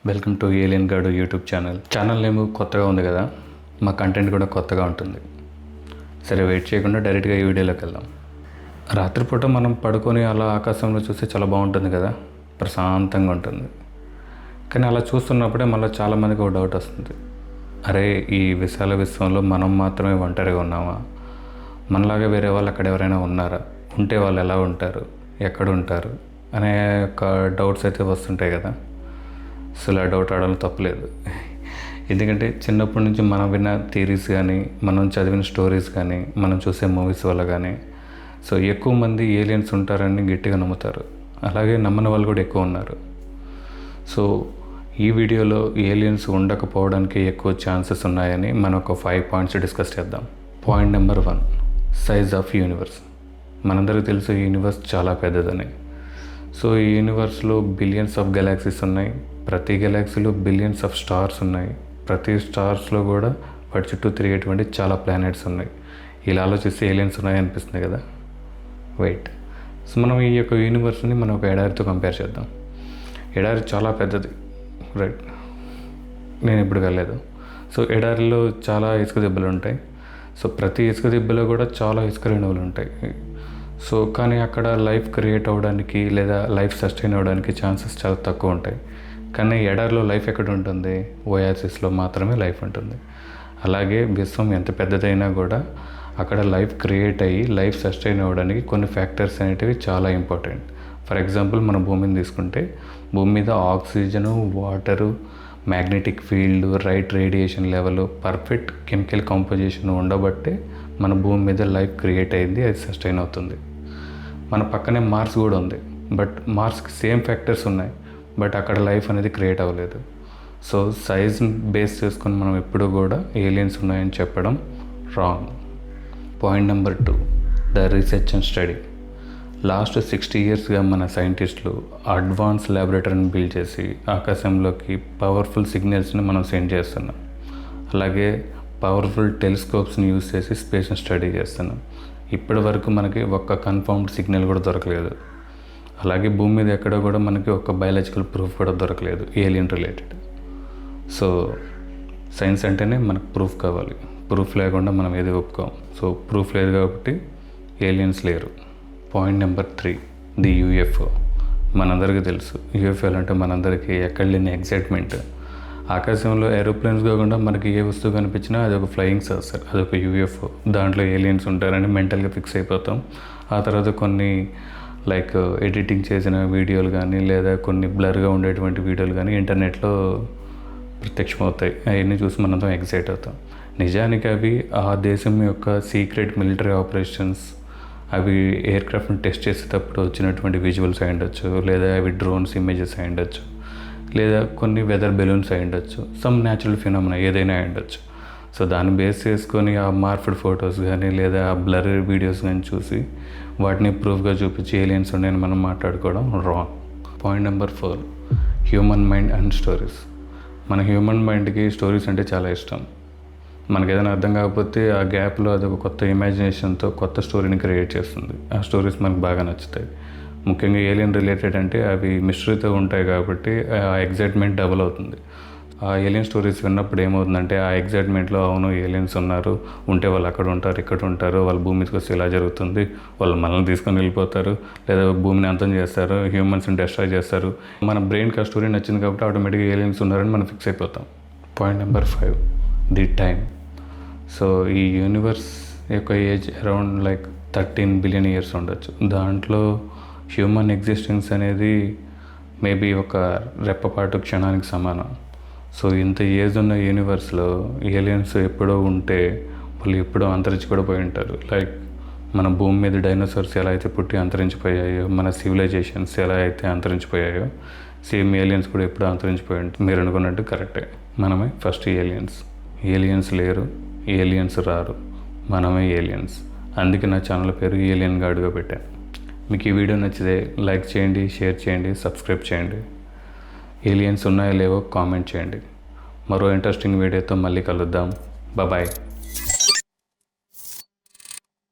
Welcome to Alien Guard YouTube channel name కొత్తగా ఉంది కదా, మా కంటెంట్ కూడా కొత్తగా ఉంటుంది. సరే వెయిట్ చేయకుండా డైరెక్ట్గా ఈ వీడియోలోకి వెళ్దాం. రాత్రిపూట మనం పడుకొని అలా ఆకాశంలో చూస్తే చాలా బాగుంటుంది కదా, ప్రశాంతంగా ఉంటుంది. కానీ అలా చూస్తున్నప్పుడే మళ్ళీ చాలామందికి ఒక డౌట్ వస్తుంది, అరే ఈ విశాల విశ్వంలో మనం మాత్రమే ఒంటరిగా ఉన్నామా, మనలాగా వేరే వాళ్ళు అక్కడ ఎవరైనా ఉన్నారా, ఉంటే వాళ్ళు ఎలా ఉంటారు, ఎక్కడ ఉంటారు అనే ఒక డౌట్స్ అయితే వస్తుంటాయి కదా. అసలు ఆ డౌట్ ఆడడం తప్పలేదు. ఎందుకంటే చిన్నప్పటి నుంచి మనం విన్న థియరీస్ కానీ, మనం చదివిన స్టోరీస్ కానీ, మనం చూసే మూవీస్ వల్ల కానీ ఎక్కువ మంది ఏలియన్స్ ఉంటారని గట్టిగా నమ్ముతారు. అలాగే నమ్మని వాళ్ళు కూడా ఎక్కువ ఉన్నారు. ఈ వీడియోలో ఏలియన్స్ ఉండకపోవడానికి ఎక్కువ ఛాన్సెస్ ఉన్నాయని మనం ఒక 5 పాయింట్స్ డిస్కస్ చేద్దాం. Point number 1, size of universe. మనందరికీ తెలుసు ఈ యూనివర్స్ చాలా పెద్దదని. ఈ యూనివర్స్లో బిలియన్స్ ఆఫ్ గెలాక్సీస్ ఉన్నాయి. ప్రతి గెలాక్సీలో బిలియన్స్ ఆఫ్ స్టార్స్ ఉన్నాయి. ప్రతి స్టార్స్లో కూడా వాటి చుట్టూ తిరిగేటువంటి చాలా ప్లానెట్స్ ఉన్నాయి. ఇలా ఆలోచిస్తే ఏలియన్స్ ఉన్నాయి అనిపిస్తుంది కదా. వెయిట్, మనం ఈ యొక్క యూనివర్స్ని మనం ఒక ఎడారితో కంపేర్ చేద్దాం. ఎడారి చాలా పెద్దది, రైట్? నేను ఇప్పుడు వెళ్ళలేదు. ఎడారిలో చాలా ఇసుక దెబ్బలు ఉంటాయి. ప్రతి ఇసుక దెబ్బలో కూడా చాలా ఇసుక రేణువులు ఉంటాయి. కానీ అక్కడ లైఫ్ క్రియేట్ అవ్వడానికి లేదా లైఫ్ సస్టైన్ అవ్వడానికి ఛాన్సెస్ చాలా తక్కువ ఉంటాయి. కానీ ఎడారిలో లైఫ్ ఎక్కడ ఉంటుంది? ఓయాసిస్లో మాత్రమే లైఫ్ ఉంటుంది. అలాగే విశ్వం ఎంత పెద్దదైనా కూడా అక్కడ లైఫ్ క్రియేట్ అయ్యి లైఫ్ సస్టైన్ అవ్వడానికి కొన్ని ఫ్యాక్టర్స్ అనేటివి చాలా ఇంపార్టెంట్. ఫర్ ఎగ్జాంపుల్ మన భూమిని తీసుకుంటే, భూమి మీద oxygen, water, magnetic field, right radiation level, perfect chemical composition ఉండబట్టే మన భూమి మీద లైఫ్ క్రియేట్ అయింది, అది సస్టైన్ అవుతుంది. మన పక్కనే మార్స్ కూడా ఉంది, బట్ మార్స్కి సేమ్ ఫ్యాక్టర్స్ ఉన్నాయి, బట్ అక్కడ లైఫ్ అనేది క్రియేట్ అవ్వలేదు. సైజ్ని బేస్ చేసుకొని మనం ఎప్పుడు కూడా ఏలియన్స్ ఉన్నాయని చెప్పడం wrong. Point number 2, the research and study. Last 60 ఇయర్స్గా మన సైంటిస్టులు అడ్వాన్స్ ల్యాబొరేటరీని బిల్డ్ చేసి ఆకాశంలోకి పవర్ఫుల్ సిగ్నల్స్ని మనం సెండ్ చేస్తున్నాం. అలాగే పవర్ఫుల్ టెలిస్కోప్స్ని యూజ్ చేసి స్పేస్ని స్టడీ చేస్తున్నాం. ఇప్పటి వరకు మనకి ఒక్క కన్ఫర్మ్డ్ సిగ్నల్ కూడా దొరకలేదు. అలాగే భూమి మీద ఎక్కడ కూడా మనకి ఒక బయాలజికల్ ప్రూఫ్ కూడా దొరకలేదు ఏలియన్ రిలేటెడ్. సైన్స్ అంటేనే మనకు ప్రూఫ్ కావాలి. ప్రూఫ్ లేకుండా మనం ఏది ఒప్పుకోం. ప్రూఫ్ లేదు కాబట్టి ఏలియన్స్ లేరు. Point number 3, the UFO. మనందరికీ తెలుసు యూఎఫ్ఓలు అంటే మనందరికీ ఎక్కడ లేని ఎగ్జైట్మెంట్. ఆకాశంలో ఏరోప్లేన్స్ కాకుండా మనకి ఏ వస్తువు కనిపించినా అది ఒక ఫ్లయింగ్ సాసర్, అదొక యూఎఫ్ఓ. దాంట్లో ఏలియన్స్ ఉంటారని మెంటల్గా ఫిక్స్ అయిపోతాం. ఆ తర్వాత కొన్ని ఎడిటింగ్ చేసిన వీడియోలు కానీ లేదా కొన్ని బ్లర్గా ఉండేటువంటి వీడియోలు కానీ ఇంటర్నెట్లో ప్రత్యక్షమవుతాయి. అవన్నీ చూసి మనంతో ఎగ్జైట్ అవుతాం. నిజానికి అవి ఆ దేశం యొక్క సీక్రెట్ మిలిటరీ ఆపరేషన్స్, అవి ఎయిర్ క్రాఫ్ట్ని టెస్ట్ చేసేటప్పుడు వచ్చినటువంటి విజువల్స్ అయి ఉండొచ్చు, లేదా అవి డ్రోన్స్ ఇమేజెస్ అయి ఉండొచ్చు, లేదా కొన్ని వెదర్ బెలూన్స్ అయి ఉండొచ్చు, సమ్ న్యాచురల్ ఫినామినా ఏదైనా అయి ఉండొచ్చు. దాన్ని బేస్ చేసుకొని ఆ మార్ఫ్డ్ ఫొటోస్ కానీ లేదా ఆ బ్లర్ వీడియోస్ కానీ చూసి వాటిని ప్రూఫ్గా చూపించి ఏలియన్స్ ఉన్నాయని మనం మాట్లాడుకోవడం wrong. Point number 4, human mind and stories. మన హ్యూమన్ మైండ్కి స్టోరీస్ అంటే చాలా ఇష్టం. మనకి ఏదైనా అర్థం కాకపోతే ఆ గ్యాప్లో అదొక కొత్త ఇమాజినేషన్తో కొత్త స్టోరీని క్రియేట్ చేస్తుంది. ఆ స్టోరీస్ మనకు బాగా నచ్చుతాయి. ముఖ్యంగా ఏలియన్ రిలేటెడ్ అంటే అవి మిస్టరీతో ఉంటాయి కాబట్టి ఆ ఎగ్జైట్మెంట్ డబుల్ అవుతుంది. ఆ ఏలియన్ స్టోరీస్ విన్నప్పుడు ఏమవుతుందంటే ఆ ఎగ్జైట్మెంట్లో అవును ఏలియన్స్ ఉన్నారు, ఉంటే వాళ్ళు అక్కడ ఉంటారు, ఇక్కడ ఉంటారు, వాళ్ళు భూమి మీదకి వస్తే ఇలా జరుగుతుంది, వాళ్ళు మనల్ని తీసుకొని వెళ్ళిపోతారు, లేదా భూమిని అంతం చేస్తారు, హ్యూమన్స్ని డిస్ట్రాయ్ చేస్తారు. మన బ్రెయిన్కి ఆ స్టోరీ నచ్చింది కాబట్టి ఆటోమేటిక్గా ఏలియన్స్ ఉన్నారని మనం ఫిక్స్ అయిపోతాం. Point number 5, the time. ఈ యూనివర్స్ యొక్క ఏజ్ అరౌండ్ 13 బిలియన్ ఇయర్స్ ఉండొచ్చు. దాంట్లో హ్యూమన్ ఎగ్జిస్టెన్స్ అనేది మేబీ ఒక రెప్పపాటు క్షణానికి సమానం. ఇంత ఏజ్ ఉన్న యూనివర్స్లో ఏలియన్స్ ఎప్పుడో ఉంటే వాళ్ళు ఎప్పుడో అంతరించి కూడా పోయి ఉంటారు. మన భూమి మీద డైనోసార్స్ ఎలా అయితే పుట్టి అంతరించిపోయాయో, మన సివిలైజేషన్స్ ఎలా అయితే అంతరించిపోయాయో, సేమ్ ఏలియన్స్ కూడా ఎప్పుడో అంతరించిపోయి ఉంటాయి. మీరు అనుకున్నట్టు కరెక్టే, మనమే ఫస్ట్ ఏలియన్స్. ఏలియన్స్ లేరు, ఏలియన్స్ రారు, మనమే ఏలియన్స్. అందుకే నా ఛానల్ పేరు ఏలియన్ గార్డ్గా పెట్టాను. మీకు ఈ వీడియో నచ్చితే లైక్ చేయండి, షేర్ చేయండి, సబ్స్క్రైబ్ చేయండి. ఏలియన్స్ ఉన్నాయో లేవో కామెంట్ చేయండి. మరో ఇంట్రెస్టింగ్ వీడియోతో మళ్ళీ కలుద్దాం. బాయ్.